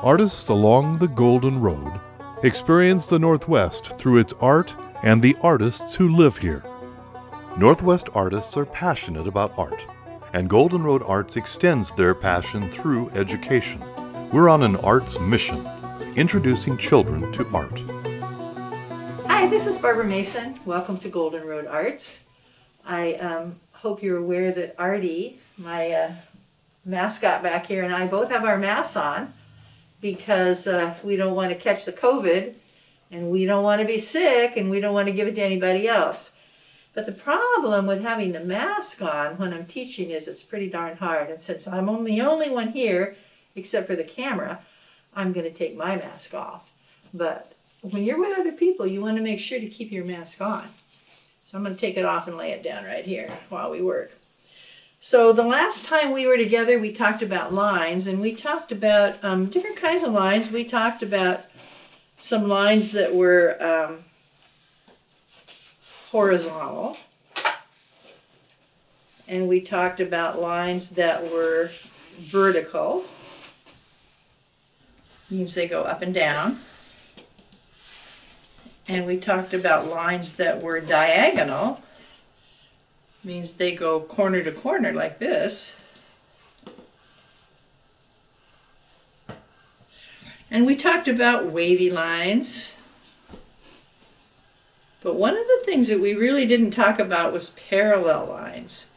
artists along the Golden Road experience the Northwest through its art and the artists who live here. Northwest artists are passionate about art, and Golden Road Arts extends their passion through education. We're on an arts mission, introducing children to art. Hi, this is Barbara Mason. Welcome to Golden Road Arts. I hope you're aware that Artie, my mascot back here, and I both have our masks on because we don't want to catch the COVID, and we don't want to be sick, and we don't want to give it to anybody else. But the problem with having the mask on when I'm teaching is it's pretty darn hard. And since I'm the only one here, except for the camera, I'm going to take my mask off. But when you're with other people, you want to make sure to keep your mask on. So I'm going to take it off and lay it down right here while we work. So the last time we were together, we talked about lines, and we talked about different kinds of lines. We talked about some lines that were horizontal, and we talked about lines that were vertical, means they go up and down, and we talked about lines that were diagonal, means they go corner to corner like this, and we talked about wavy lines. But one of the things that we really didn't talk about was parallel lines.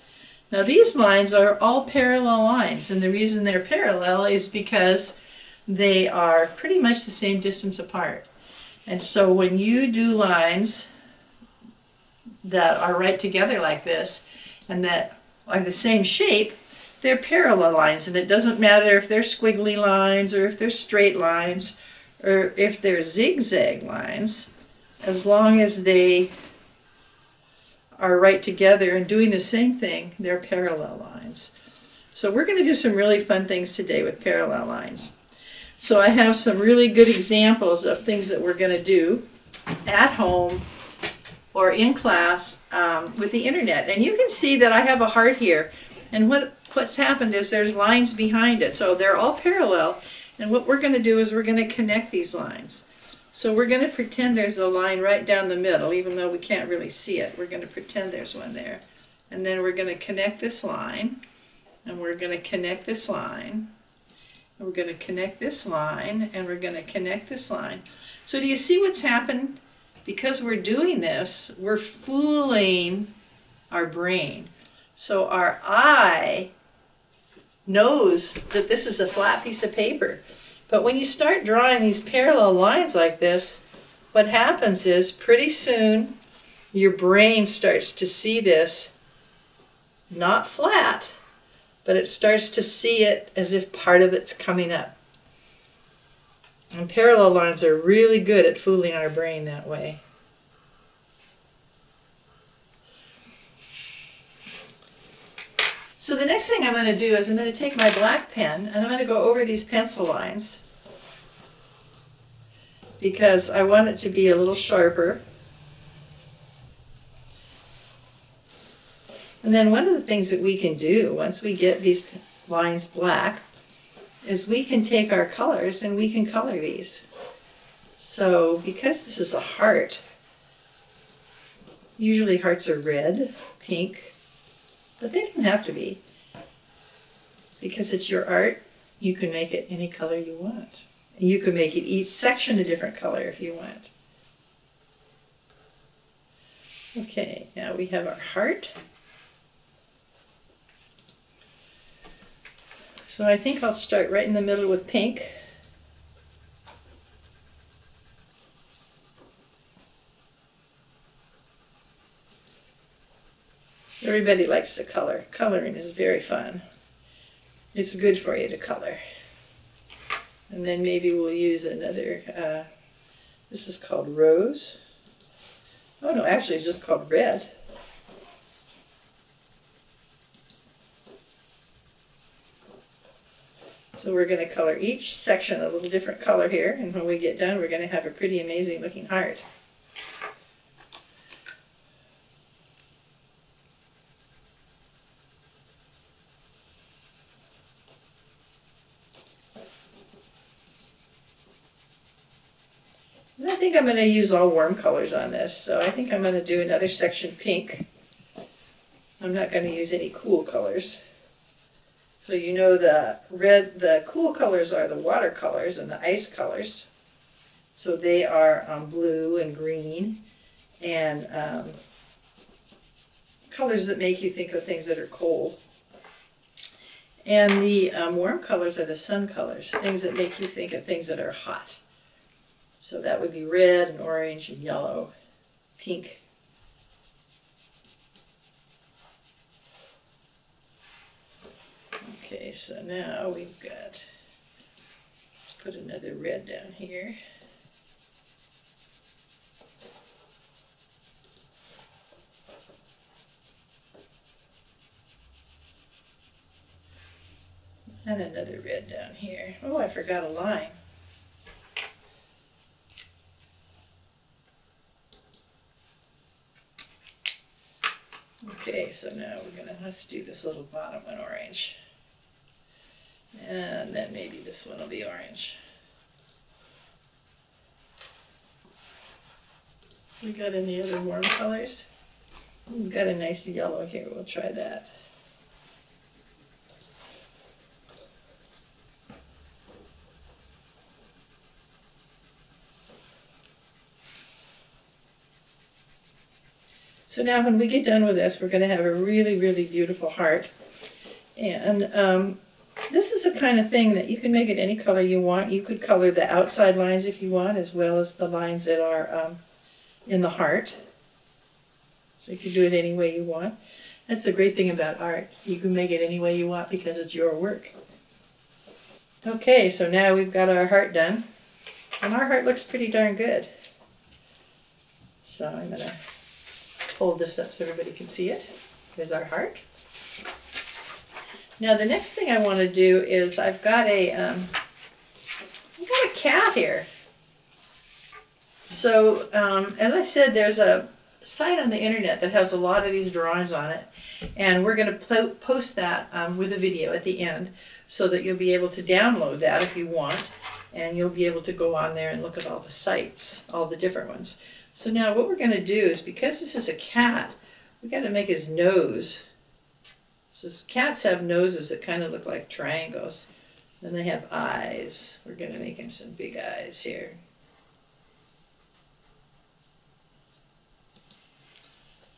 Now these lines are all parallel lines, and the reason they're parallel is because they are pretty much the same distance apart. And so when you do lines that are right together like this and that are the same shape, they're parallel lines, and it doesn't matter if they're squiggly lines or if they're straight lines or if they're zigzag lines. As long as they are right together and doing the same thing, they're parallel lines. So we're going to do some really fun things today with parallel lines. So I have some really good examples of things that we're going to do at home or in class with the internet. And you can see that I have a heart here. And what's happened is there's lines behind it. So they're all parallel. And what we're going to do is we're going to connect these lines. So we're going to pretend there's a line right down the middle, even though we can't really see it. We're going to pretend there's one there. And then we're going to connect this line, and we're going to connect this line, and we're going to connect this line, and we're going to connect this line. So do you see what's happened? Because we're doing this, we're fooling our brain. So our eye knows that this is a flat piece of paper. But when you start drawing these parallel lines like this, what happens is pretty soon your brain starts to see this not flat, but it starts to see it as if part of it's coming up. And parallel lines are really good at fooling our brain that way. So the next thing I'm going to do is I'm going to take my black pen and I'm going to go over these pencil lines because I want it to be a little sharper. And then one of the things that we can do once we get these lines black is we can take our colors and we can color these. So because this is a heart, usually hearts are red, pink, but they don't have to be. Because it's your art, you can make it any color you want. And you can make it each section a different color if you want. Okay, now we have our heart. So I think I'll start right in the middle with pink. Everybody likes to color. Coloring is very fun. It's good for you to color. And then maybe we'll use another, this is called rose. Oh no, actually it's just called red. So we're going to color each section a little different color here, and when we get done we're going to have a pretty amazing looking heart. And I think I'm going to use all warm colors on this, so I think I'm going to do another section pink. I'm not going to use any cool colors. So you know the cool colors are the watercolors and the ice colors. So they are blue and green and colors that make you think of things that are cold. And the warm colors are the sun colors, things that make you think of things that are hot. So that would be red and orange and yellow, pink. Okay, so now we've got, let's put another red down here. And another red down here. Oh, I forgot a line. Okay, so now let's do this little bottom one orange. And then maybe this one will be orange. We got any other warm colors? We've got a nice yellow here, we'll try that. So now when we get done with this, we're going to have a really, really beautiful heart. And this is the kind of thing that you can make it any color you want. You could color the outside lines if you want, as well as the lines that are in the heart. So you can do it any way you want. That's the great thing about art. You can make it any way you want because it's your work. Okay, so now we've got our heart done. And our heart looks pretty darn good. So I'm going to hold this up so everybody can see it. There's our heart. Now the next thing I want to do is I've got a cat here. So as I said, there's a site on the internet that has a lot of these drawings on it, and we're going to post that with a video at the end so that you'll be able to download that if you want, and you'll be able to go on there and look at all the sites, all the different ones. So now what we're going to do is, because this is a cat, we've got to make his nose. So cats have noses that kind of look like triangles. Then they have eyes. We're going to make him some big eyes here.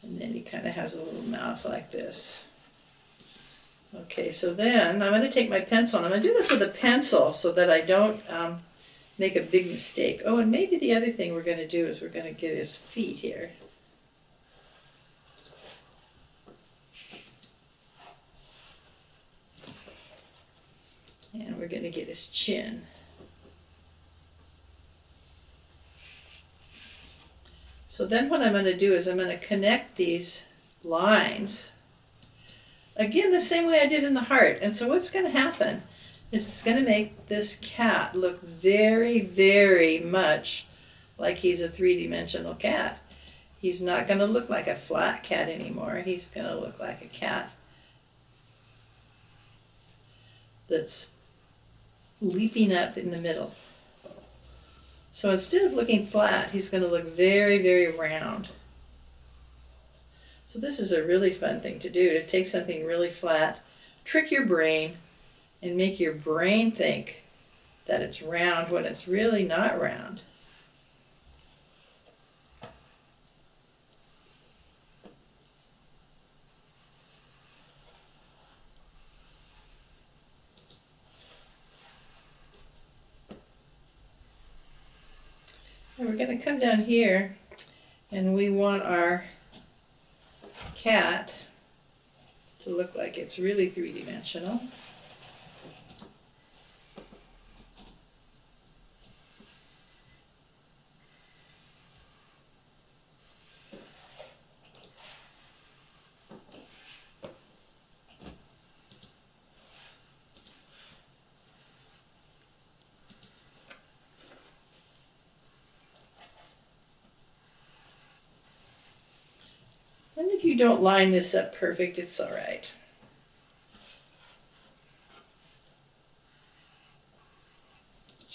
And then he kind of has a little mouth like this. Okay, so then I'm going to take my pencil, and I'm going to do this with a pencil so that I don't make a big mistake. Oh, and maybe the other thing we're going to do is we're going to get his feet here. And we're going to get his chin. So then what I'm going to do is I'm going to connect these lines, again, the same way I did in the heart. And so what's going to happen is it's going to make this cat look very, very much like he's a three-dimensional cat. He's not going to look like a flat cat anymore. He's going to look like a cat that's leaping up in the middle. So instead of looking flat, he's going to look very, very round. So this is a really fun thing to do, to take something really flat, trick your brain, and make your brain think that it's round when it's really not round. And we're going to come down here, and we want our cat to look like it's really three-dimensional. And if you don't line this up perfect, it's all right.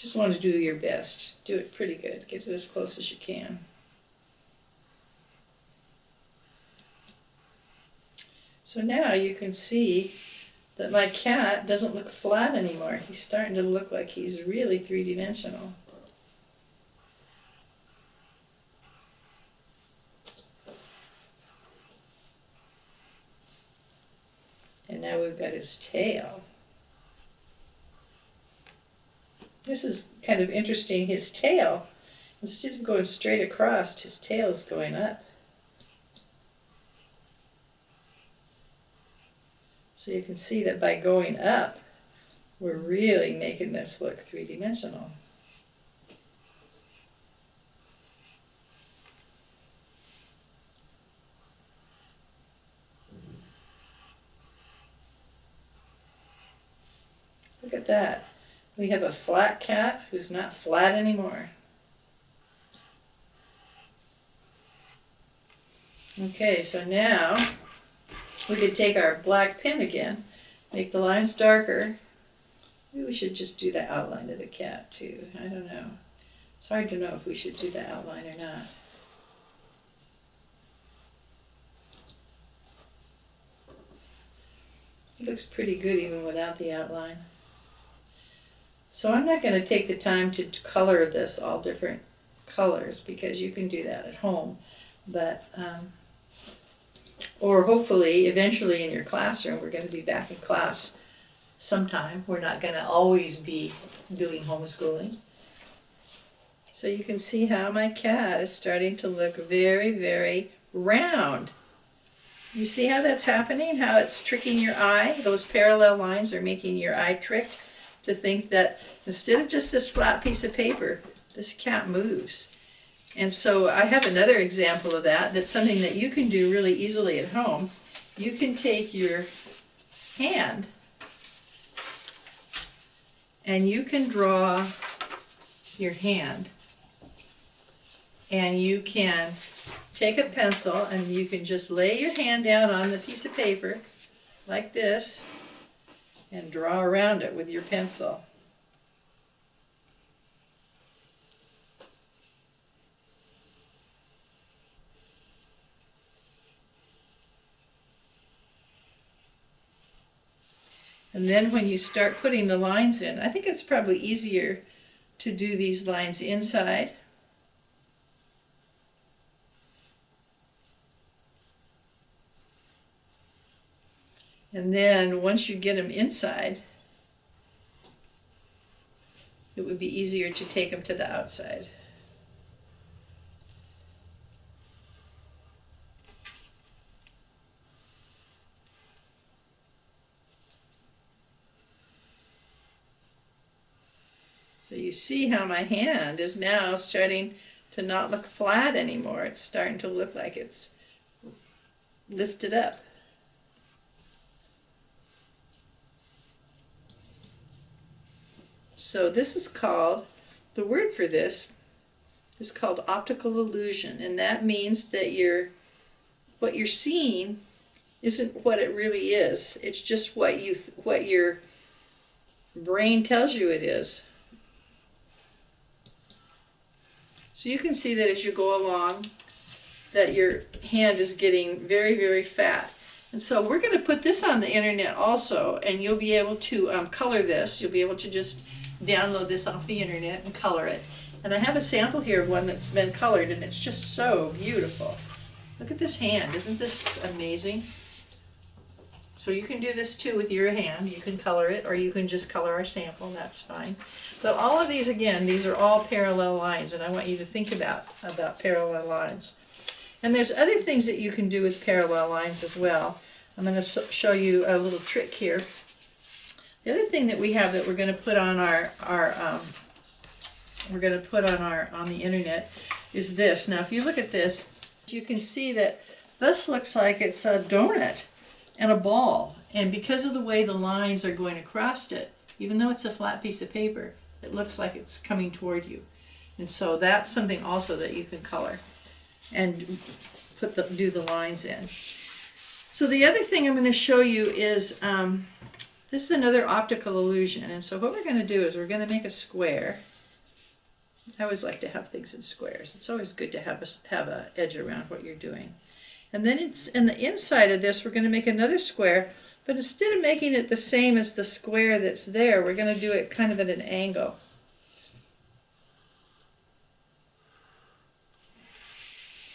Just want to do your best. Do it pretty good. Get it as close as you can. So now you can see that my cat doesn't look flat anymore. He's starting to look like he's really three-dimensional. And now we've got his tail. This is kind of interesting. His tail, instead of going straight across, his tail is going up. So you can see that by going up, we're really making this look three-dimensional. Look at that. We have a flat cat who's not flat anymore. Okay, so now we could take our black pen again, make the lines darker. Maybe we should just do the outline of the cat too. I don't know. It's hard to know if we should do the outline or not. It looks pretty good even without the outline. So I'm not going to take the time to color this all different colors because you can do that at home. But or hopefully, eventually in your classroom, we're going to be back in class sometime. We're not going to always be doing homeschooling. So you can see how my cat is starting to look very, very round. You see how that's happening? How it's tricking your eye? Those parallel lines are making your eye trick to think that instead of just this flat piece of paper, this cat moves. And so I have another example of that. That's something that you can do really easily at home. You can take your hand and you can draw your hand. And you can take a pencil and you can just lay your hand down on the piece of paper like this and draw around it with your pencil. And then when you start putting the lines in, I think it's probably easier to do these lines inside. And then once you get them inside, it would be easier to take them to the outside. So you see how my hand is now starting to not look flat anymore. It's starting to look like it's lifted up. So this is called, the word for this is called optical illusion, and that means that what you're seeing isn't what it really is. It's just what your brain tells you it is. So you can see that as you go along, that your hand is getting very, very fat. And so we're going to put this on the internet also, and you'll be able to color this. You'll be able to just download this off the internet and color it. And I have a sample here of one that's been colored, and it's just so beautiful. Look at this hand. Isn't this amazing? So you can do this too with your hand. You can color it, or you can just color our sample. That's fine. But all of these, again, these are all parallel lines, and I want you to think about parallel lines. And there's other things that you can do with parallel lines as well. I'm going to show you a little trick here. The other thing that we have that we're going to put on on the internet is this. Now, if you look at this, you can see that this looks like it's a donut and a ball. And because of the way the lines are going across it, even though it's a flat piece of paper, it looks like it's coming toward you. And so that's something also that you can color and do the lines in. So the other thing I'm going to show you is This is another optical illusion, and so what we're going to do is we're going to make a square. I always like to have things in squares. It's always good to have a edge around what you're doing. And then it's in the inside of this, we're going to make another square, but instead of making it the same as the square that's there, we're going to do it kind of at an angle.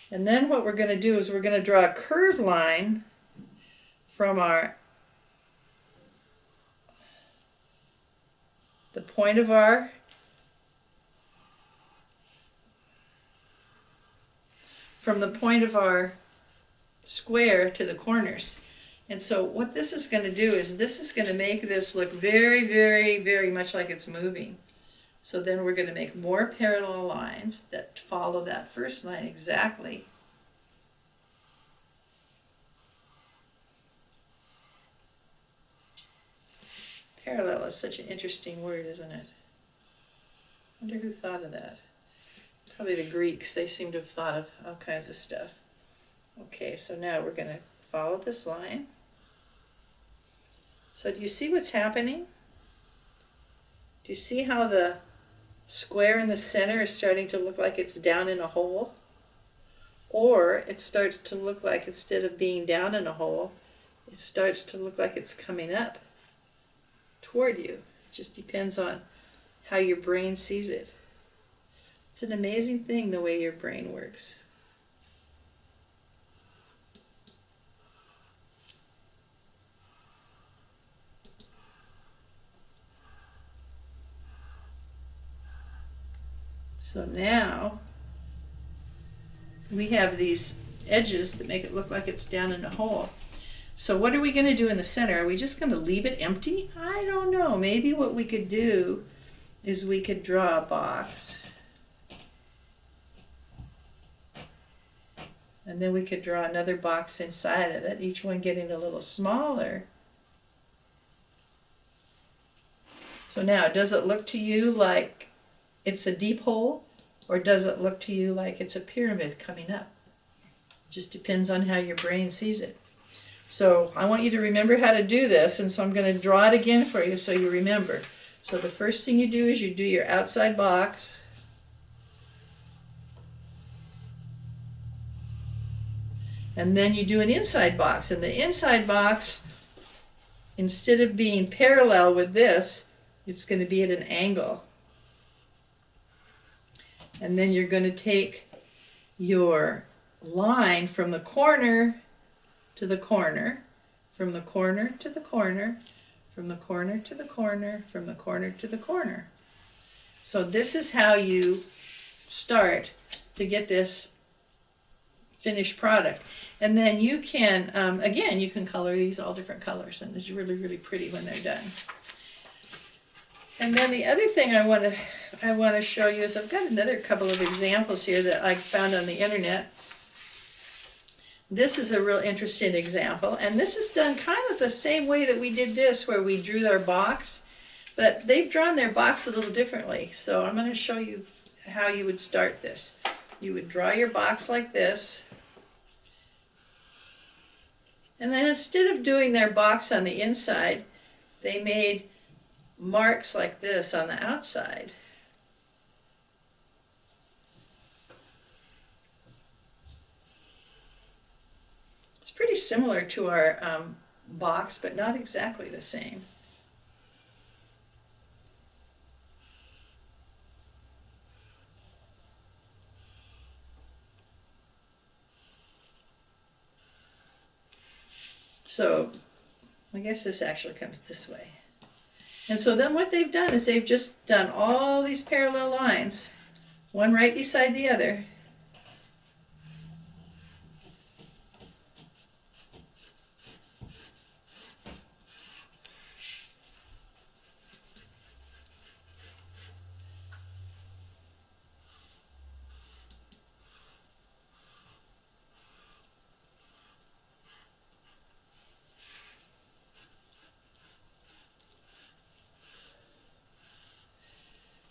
And then what we're going to do is we're going to draw a curved line from the point of our square to the corners. And so what this is going to do is this is going to make this look very, very, very much like it's moving. So then we're going to make more parallel lines that follow that first line exactly. Parallel is such an interesting word, isn't it? I wonder who thought of that. Probably the Greeks. They seem to have thought of all kinds of stuff. Okay, so now we're going to follow this line. So do you see what's happening? Do you see how the square in the center is starting to look like it's down in a hole? Or it starts to look like instead of being down in a hole, it starts to look like it's coming up toward you. It just depends on how your brain sees it. It's an amazing thing the way your brain works. So now we have these edges that make it look like it's down in a hole. So what are we going to do in the center? Are we just going to leave it empty? I don't know. Maybe what we could do is we could draw a box. And then we could draw another box inside of it, each one getting a little smaller. So now, does it look to you like it's a deep hole, or does it look to you like it's a pyramid coming up? Just depends on how your brain sees it. So I want you to remember how to do this, and so I'm going to draw it again for you so you remember. So the first thing you do is you do your outside box. And then you do an inside box. And the inside box, instead of being parallel with this, it's going to be at an angle. And then you're going to take your line from the corner to the corner, from the corner to the corner, from the corner to the corner, from the corner to the corner. So this is how you start to get this finished product. And then you can, again, you can color these all different colors, and it's really, really pretty when they're done. And then the other thing I want to show you is I've got another couple of examples here that I found on the internet. This is a real interesting example, and this is done kind of the same way that we did this, where we drew our box, but they've drawn their box a little differently. So I'm going to show you how you would start this. You would draw your box like this, and then instead of doing their box on the inside, they made marks like this on the outside. It's pretty similar to our box, but not exactly the same. So I guess this actually comes this way. And so then what they've done is they've just done all these parallel lines, one right beside the other.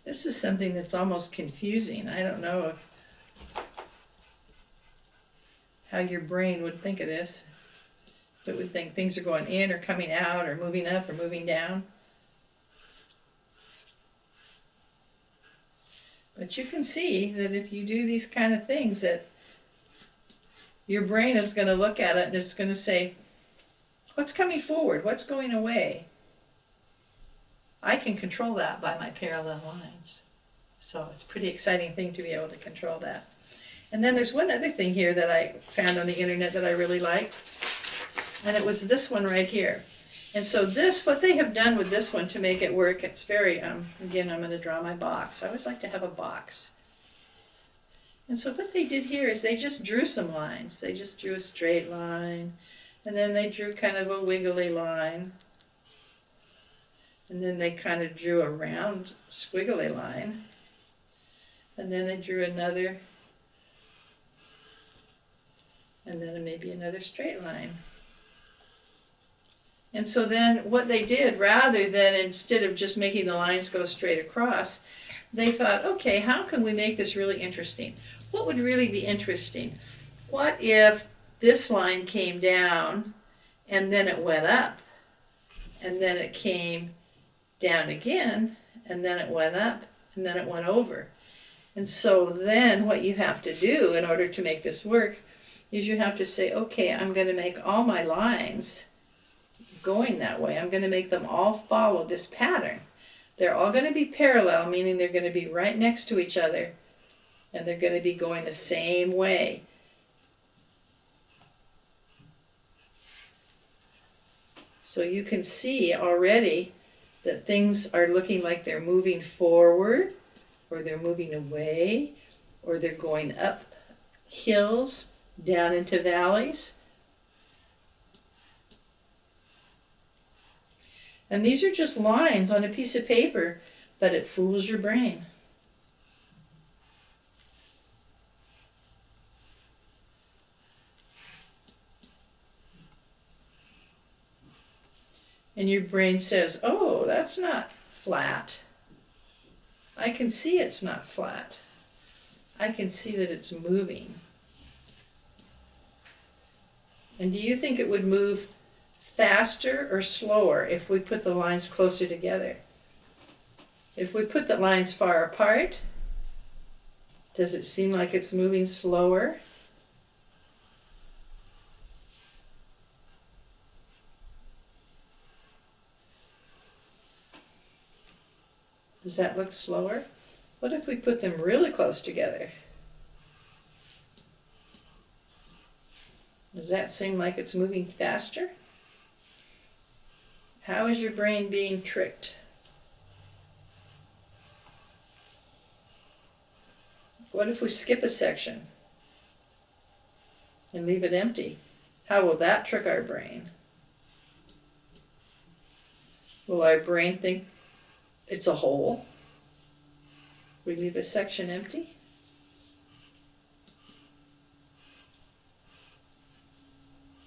This is something that's almost confusing. I don't know how your brain would think of this. that would think things are going in or coming out or moving up or moving down. But you can see that if you do these kind of things, that your brain is going to look at it and it's going to say, what's coming forward? What's going away? I can control that by my parallel lines. So it's a pretty exciting thing to be able to control that. And then there's one other thing here that I found on the internet that I really liked. And it was this one right here. And so this, what they have done with this one to make it work, it's very, again, I'm going to draw my box. I always like to have a box. And so what they did here is they just drew some lines. They just drew a straight line, and then they drew kind of a wiggly line, and then they kind of drew a round squiggly line, and then they drew another, and then maybe another straight line. And so then what they did, rather than instead of just making the lines go straight across, they thought, okay, how can we make this really interesting? What would really be interesting? What if this line came down and then it went up, and then it came down again, and then it went up, and then it went over? And so then what you have to do in order to make this work is you have to say, okay, I'm going to make all my lines going that way. I'm going to make them all follow this pattern. They're all going to be parallel, meaning they're going to be right next to each other, and they're going to be going the same way. So you can see already that things are looking like they're moving forward, or they're moving away, or they're going up hills, down into valleys. And these are just lines on a piece of paper, but it fools your brain. And your brain says, oh, that's not flat. I can see it's not flat. I can see that it's moving. And do you think it would move faster or slower if we put the lines closer together? If we put the lines far apart, does it seem like it's moving slower? Does that look slower? What if we put them really close together? Does that seem like it's moving faster? How is your brain being tricked? What if we skip a section and leave it empty? How will that trick our brain? Will our brain think it's a hole? We leave a section empty?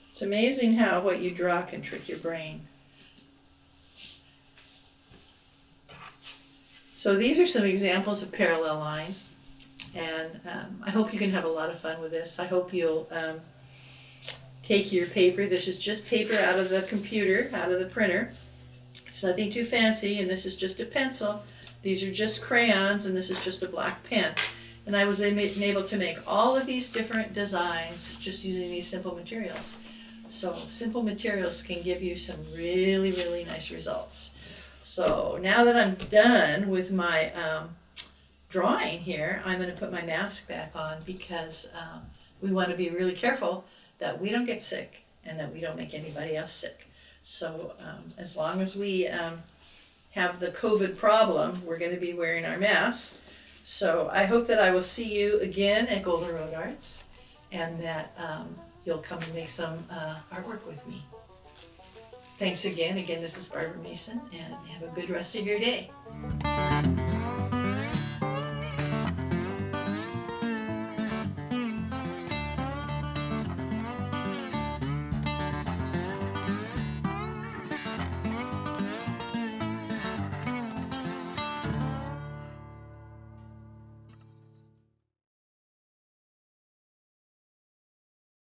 It's amazing how what you draw can trick your brain. So these are some examples of parallel lines, and I hope you can have a lot of fun with this. I hope you'll take your paper. This is just paper out of the computer, out of the printer. It's nothing too fancy, and this is just a pencil. These are just crayons, and this is just a black pen. And I was able to make all of these different designs just using these simple materials. So simple materials can give you some really, really nice results. So now that I'm done with my drawing here, I'm going to put my mask back on because we want to be really careful that we don't get sick and that we don't make anybody else sick. So as long as we have the COVID problem, we're going to be wearing our masks. So I hope that I will see you again at Golden Road Arts, and that you'll come and make some artwork with me. Thanks again. Again, this is Barbara Mason, and have a good rest of your day.